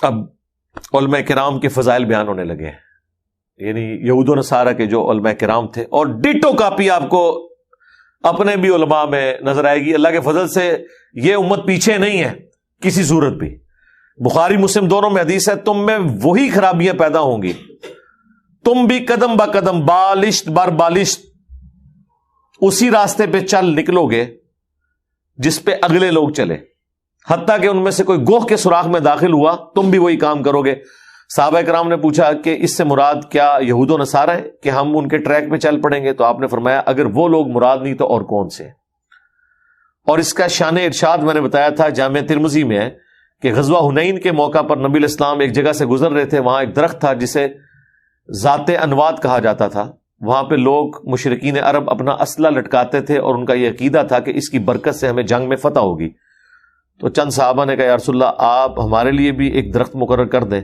اب علماء کرام کے فضائل بیان ہونے لگے ہیں، یعنی یہود و نصارہ کے جو علماء کرام تھے، اور ڈیٹو کاپی آپ کو اپنے بھی علماء میں نظر آئے گی۔ اللہ کے فضل سے یہ امت پیچھے نہیں ہے کسی صورت بھی۔ بخاری مسلم دونوں میں حدیث ہے، تم میں وہی خرابیاں پیدا ہوں گی، تم بھی قدم با قدم، بالشت بر بالشت اسی راستے پہ چل نکلو گے جس پہ اگلے لوگ چلے، حتیٰ کہ ان میں سے کوئی گوہ کے سوراخ میں داخل ہوا تم بھی وہی کام کرو گے۔ صحابہ کرام نے پوچھا کہ اس سے مراد کیا یہود و نصارہ ہیں کہ ہم ان کے ٹریک پہ چل پڑیں گے؟ تو آپ نے فرمایا اگر وہ لوگ مراد نہیں تو اور کون سے؟ اور اس کا شان ارشاد میں نے بتایا تھا، جامع ترمذی میں ہے کہ غزوہ حنین کے موقع پر نبی علیہ السلام ایک جگہ سے گزر رہے تھے، وہاں ایک درخت تھا جسے ذات انوات کہا جاتا تھا، وہاں پہ لوگ مشرکین عرب اپنا اسلحہ لٹکاتے تھے اور ان کا یہ عقیدہ تھا کہ اس کی برکت سے ہمیں جنگ میں فتح ہوگی۔ تو چند صحابہ نے کہا یا رسول اللہ آپ ہمارے لیے بھی ایک درخت مقرر کر دیں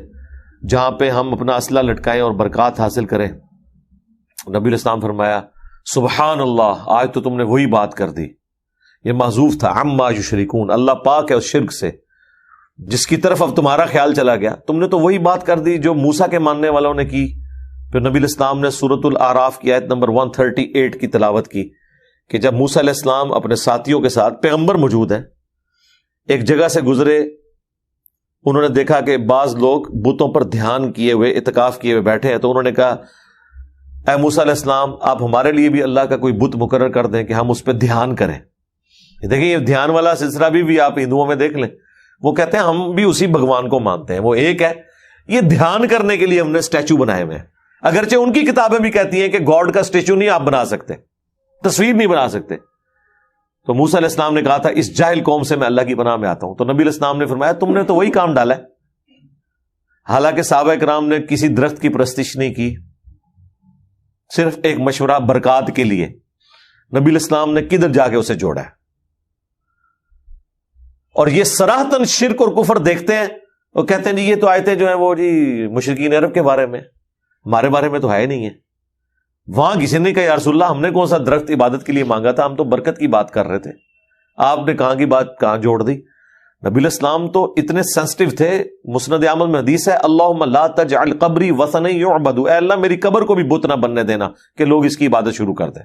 جہاں پہ ہم اپنا اسلحہ لٹکائیں اور برکات حاصل کریں۔ نبی علیہ السلام فرمایا سبحان اللہ، آج تو تم نے وہی بات کر دی۔ یہ محذوف تھا عما یشرکون، اللہ پاک ہے اس شرک سے جس کی طرف اب تمہارا خیال چلا گیا، تم نے تو وہی بات کر دی جو موسیٰ کے ماننے والوں نے کی۔ پھر نبی علیہ السلام نے سورۃ الاعراف کی آیت نمبر 138 کی تلاوت کی کہ جب موسیٰ علیہ السلام اپنے ساتھیوں کے ساتھ، پیغمبر موجود ہیں، ایک جگہ سے گزرے، انہوں نے دیکھا کہ بعض لوگ بتوں پر دھیان کیے ہوئے، اعتکاف کیے ہوئے بیٹھے ہیں، تو انہوں نے کہا اے موسیٰ علیہ السلام آپ ہمارے لیے بھی اللہ کا کوئی بت مقرر کر دیں کہ ہم اس پہ دھیان کریں۔ دیکھیں یہ دھیان والا سلسلہ بھی آپ ہندوؤں میں دیکھ لیں، وہ کہتے ہیں ہم بھی اسی بھگوان کو مانتے ہیں، وہ ایک ہے، یہ دھیان کرنے کے لیے ہم نے اسٹیچو بنائے ہوئے ہیں۔ اگرچہ ان کی کتابیں بھی کہتی ہیں کہ گاڈ کا اسٹیچو نہیں آپ بنا سکتے، تصویر نہیں بنا سکتے۔ تو موسیٰ علیہ السلام نے کہا تھا اس جاہل قوم سے میں اللہ کی پناہ میں آتا ہوں۔ تو نبی علیہ السلام نے فرمایا تم نے تو وہی کام ڈالا ہے۔ حالانکہ صحابہ کرام نے کسی درخت کی پرستش نہیں کی، صرف ایک مشورہ برکات کے لیے نبی علیہ السلام نے کدھر جا کے اسے جوڑا ہے۔ اور یہ صراحتاً شرک اور کفر دیکھتے ہیں اور کہتے ہیں جی یہ تو آیتیں جو ہیں وہ جی مشرکین عرب کے بارے میں، ہمارے بارے میں تو ہے نہیں ہے۔ وہاں کسی نے کہا یا رسول اللہ ہم نے کون سا درخت عبادت کے لیے مانگا تھا، ہم تو برکت کی بات کر رہے تھے، آپ نے کہاں کی بات کہاں جوڑ دی۔ نبی علیہ السلام تو اتنے سینسٹیو تھے، مسند احمد میں حدیث ہے اللہم لا تجعل قبری وثنا یعبد، اے اللہ میری قبر کو بھی بت نہ بننے دینا کہ لوگ اس کی عبادت شروع کر دیں۔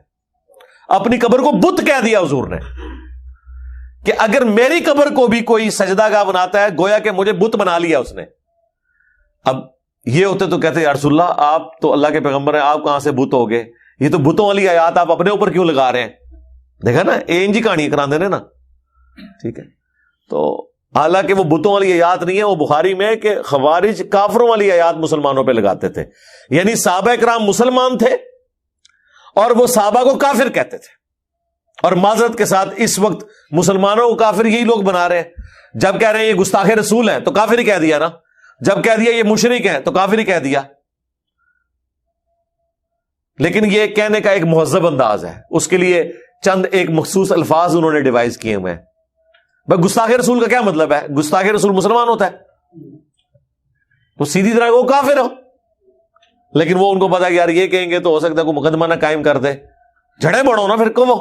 اپنی قبر کو بت کہہ دیا حضور نے کہ اگر میری قبر کو بھی کوئی سجدہ گاہ بناتا ہے گویا کہ مجھے بت بنا لیا اس نے۔ اب یہ ہوتے تو کہتے یا رسول اللہ آپ تو اللہ کے پیغمبر ہیں، آپ کہاں سے بت ہو گئے، یہ تو بتوں والی آیات آپ اپنے اوپر کیوں لگا رہے ہیں؟ دیکھا نا این جی کہانی کرا دینے نا، ٹھیک ہے۔ تو حالانکہ وہ بتوں والی آیات نہیں ہے، وہ بخاری میں کہ خوارج کافروں والی آیات مسلمانوں پہ لگاتے تھے، یعنی صحابہ کرام مسلمان تھے اور وہ صحابہ کو کافر کہتے تھے، اور معذرت کے ساتھ اس وقت مسلمانوں کو کافر یہی لوگ بنا رہے ہیں۔ جب کہہ رہے ہیں یہ گستاخ رسول ہیں تو کافر ہی کہہ دیا نا، جب کہہ دیا یہ مشرک ہیں تو کافر ہی کہہ دیا۔ لیکن یہ کہنے کا ایک مہذب انداز ہے، اس کے لیے چند ایک مخصوص الفاظ انہوں نے ڈیوائز کیے ہوئے ہیں۔ بھائی گستاخ رسول کا کیا مطلب ہے؟ گستاخ رسول مسلمان ہوتا ہے تو سیدھی طرح وہ کافر ہو، لیکن وہ ان کو پتا کہ یار یہ کہیں گے تو ہو سکتا ہے کوئی مقدمہ نہ قائم کر دے، جھڑے بڑھو نا پھر کو، وہ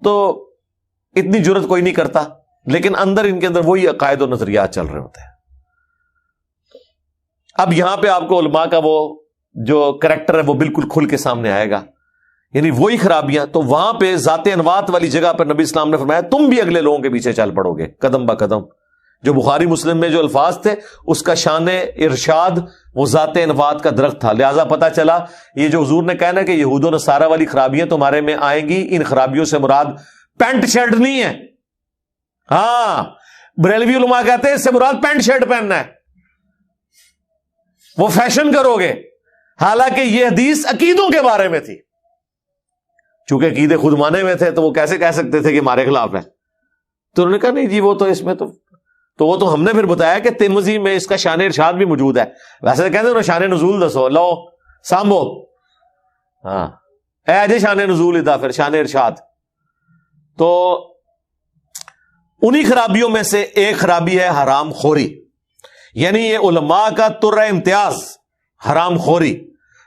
تو اتنی جرت کوئی نہیں کرتا، لیکن اندر ان کے اندر وہی عقائد و نظریات چل رہے ہوتے ہیں۔ اب یہاں پہ آپ کو علماء کا وہ جو کریکٹر ہے وہ بالکل کھل کے سامنے آئے گا، یعنی وہی خرابیاں۔ تو وہاں پہ ذات انوات والی جگہ پر نبی اسلام نے فرمایا تم بھی اگلے لوگوں کے پیچھے چل پڑو گے قدم با قدم۔ جو بخاری مسلم میں جو الفاظ تھے اس کا شان ارشاد وہ ذات انوات کا درخت تھا، لہذا پتا چلا یہ جو حضور نے کہنا کہ یہود و نصارہ والی خرابیاں تمہارے میں آئیں گی، ان خرابیوں سے مراد پینٹ شرٹ نہیں ہے۔ ہاں بریلوی علماء کہتے ہیں اس سے مراد پینٹ شرٹ پہننا ہے، وہ فیشن کرو گے، حالانکہ یہ حدیث عقیدوں کے بارے میں تھی۔ چونکہ عقیدے خود مانے ہوئے تھے تو وہ کیسے کہہ سکتے تھے کہ ہمارے خلاف ہے؟ تو انہوں نے کہا نہیں جی وہ تو اس میں تو وہ تو ہم نے پھر بتایا کہ ترمذی میں اس کا شان ارشاد بھی موجود ہے۔ ویسے کہتے ہیں شان نزول دسو، لو سامو، ہاں اے جی شان نزول ادا، پھر شان ارشاد۔ تو انہی خرابیوں میں سے ایک خرابی ہے حرام خوری، یعنی یہ علماء کا ترہ امتیاز حرام خوری،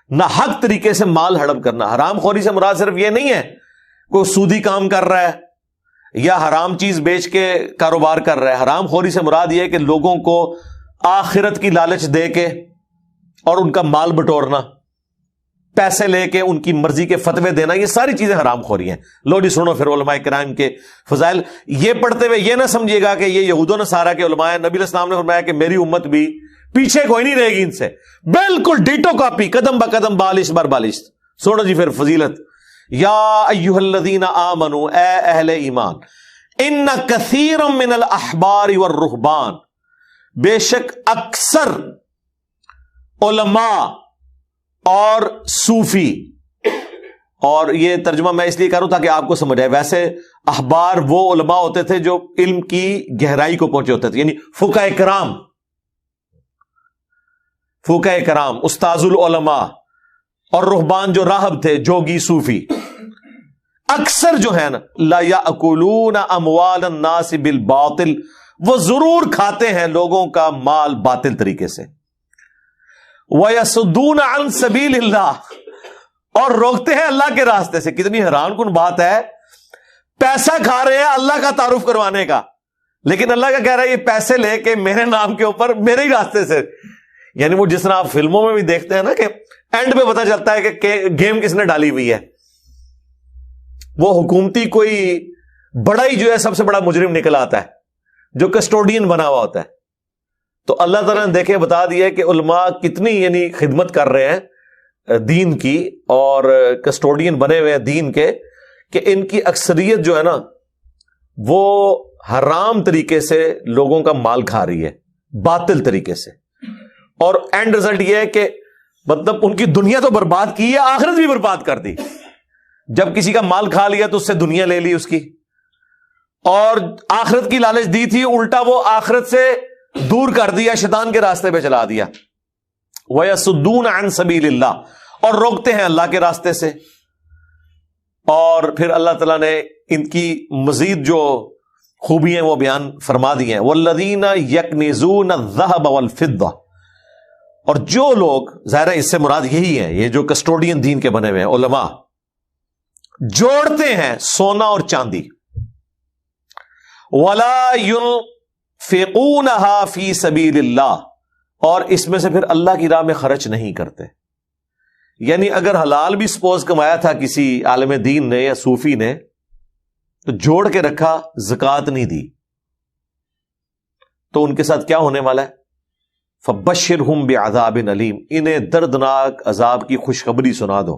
نہ حق طریقے سے مال ہڑپ کرنا۔ حرام خوری سے مراد صرف یہ نہیں ہے کوئی سودی کام کر رہا ہے، یا حرام چیز بیچ کے کاروبار کر رہا ہے. حرام خوری سے مراد یہ ہے کہ لوگوں کو آخرت کی لالچ دے کے اور ان کا مال بٹورنا، پیسے لے کے ان کی مرضی کے فتوے دینا، یہ ساری چیزیں حرام خوری ہیں. لو جی سنو پھر علماء کرام کے فضائل. یہ پڑھتے ہوئے یہ نہ سمجھیے گا کہ یہ یہود و نصارہ کے علماء ہیں. نبی علیہ السلام نے فرمایا کہ میری امت بھی پیچھے کوئی نہیں رہے گی ان سے، بالکل ڈیٹو کاپی، قدم با قدم، بالش بر بالش. سنو جی پھر فضیلت. یا ایھا الذین آمنوا، اے اہل ایمان، ان کثیر من الاحبار والرہبان، بے شک اکثر علماء اور صوفی، اور یہ ترجمہ میں اس لیے کروں تاکہ آپ کو سمجھ آئے. ویسے احبار وہ علماء ہوتے تھے جو علم کی گہرائی کو پہنچے ہوتے تھے، یعنی فقہ کرام، فقہ کرام، استاذ العلماء، اور رہبان جو راہب تھے، جوگی، صوفی. اکثر جو ہے نا لا یاکلون اموال الناس بالباطل، وہ ضرور کھاتے ہیں لوگوں کا مال باطل طریقے سے. وَيَصُدُّونَ عَن سَبِيلِ اللَّهِ، اور روکتے ہیں اللہ کے راستے سے. کتنی حیران کن بات ہے، پیسہ کھا رہے ہیں اللہ کا تعارف کروانے کا، لیکن اللہ کا کہہ رہا ہے یہ پیسے لے کے میرے نام کے اوپر میرے ہی راستے سے. یعنی وہ جس طرح آپ فلموں میں بھی دیکھتے ہیں نا کہ اینڈ پہ پتہ چلتا ہے کہ گیم کس نے ڈالی ہوئی ہے، وہ حکومتی کوئی بڑا ہی جو ہے سب سے بڑا مجرم نکل آتا ہے جو کسٹوڈین بنا ہوا ہوتا ہے. تو اللہ تعالیٰ نے دیکھے بتا دیا کہ علماء کتنی یعنی خدمت کر رہے ہیں دین کی، اور کسٹوڈین بنے ہوئے ہیں دین کے، کہ ان کی اکثریت جو ہے نا وہ حرام طریقے سے لوگوں کا مال کھا رہی ہے، باطل طریقے سے. اور اینڈ رزلٹ یہ ہے کہ مطلب ان کی دنیا تو برباد کی ہے، آخرت بھی برباد کر دی. جب کسی کا مال کھا لیا تو اس سے دنیا لے لی اس کی، اور آخرت کی لالچ دی تھی، الٹا وہ آخرت سے دور کر دیا، شیطان کے راستے پہ چلا دیا. وَيَصُدُّونَ عَن سَبِيلِ اللَّهِ، اور روکتے ہیں اللہ کے راستے سے. اور پھر اللہ تعالیٰ نے ان کی مزید جو خوبی ہیں وہ بیان فرما دی ہیں. وَالَّذِينَ يَكْنِزُونَ الذَّهَبَ وَالْفِضَّةَ، اور جو لوگ، ظاہر ہے اس سے مراد یہی ہے، یہ جو کسٹوڈین دین کے بنے ہوئے ہیں علماء، جوڑتے ہیں سونا اور چاندی. وَلَا يُنْفِقُونَهَا فِي سَبِيلِ اللَّهِ، اور اس میں سے پھر اللہ کی راہ میں خرچ نہیں کرتے. یعنی اگر حلال بھی سپوز کمایا تھا کسی عالم دین نے یا صوفی نے، تو جوڑ کے رکھا، زکوٰۃ نہیں دی، تو ان کے ساتھ کیا ہونے والا ہے؟ فَبَشِّرْهُمْ بِعَذَابٍ أَلِيمٍ، انہیں دردناک عذاب کی خوشخبری سنا دو.